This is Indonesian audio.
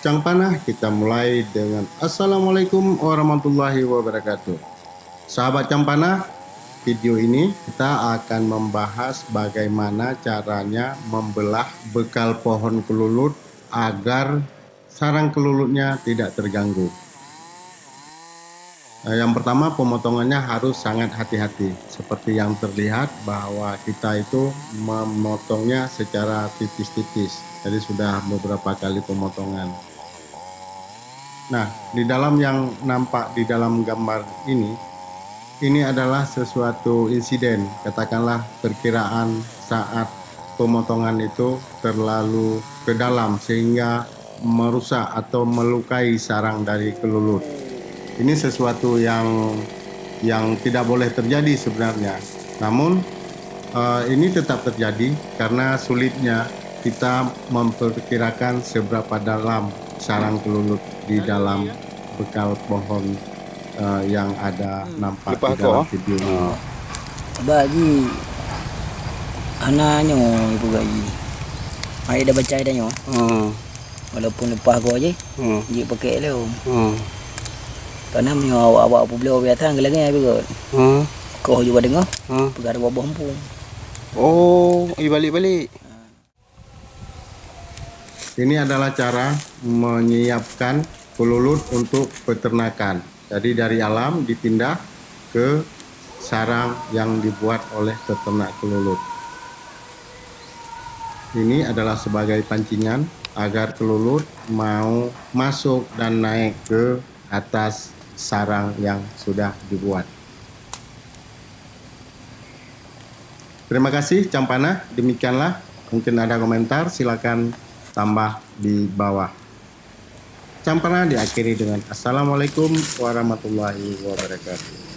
Cang Panah, kita mulai dengan Assalamualaikum warahmatullahi wabarakatuh. Sahabat Cang Panah, video ini kita akan membahas bagaimana caranya membelah bekal pohon kelulut agar sarang kelulutnya tidak terganggu. Yang pertama, pemotongannya harus sangat hati-hati. Seperti yang terlihat bahwa kita itu memotongnya secara tipis-tipis. Jadi sudah beberapa kali pemotongan. Nah, di dalam yang nampak di dalam gambar ini adalah sesuatu insiden. Katakanlah perkiraan saat pemotongan itu terlalu ke dalam sehingga merusak atau melukai sarang dari kelulut. Ini sesuatu yang tidak boleh terjadi sebenarnya. Namun ini tetap terjadi karena sulitnya kita memperkirakan seberapa dalam sarang kelulut di dalam bekal pohon yang ada nampak di dalam video ini. Bagi anaknya ibu gaji. Ai dah baca dah nyo. Walaupun lepas go je. Dia pakai lu. Karena menyo awak publik biasa geleng juga. Kau juga dengar. Pegar buah bambu. Oh, balik-balik. Ini adalah cara menyiapkan kelulut untuk peternakan. Jadi dari alam dipindah ke sarang yang dibuat oleh peternak kelulut. Ini adalah sebagai pancingan agar kelulut mau masuk dan naik ke atas sarang yang sudah dibuat. Terima kasih Cang Panah, demikianlah. Mungkin ada komentar, silakan tambah di bawah. Cang Panah diakhiri dengan Assalamualaikum warahmatullahi wabarakatuh.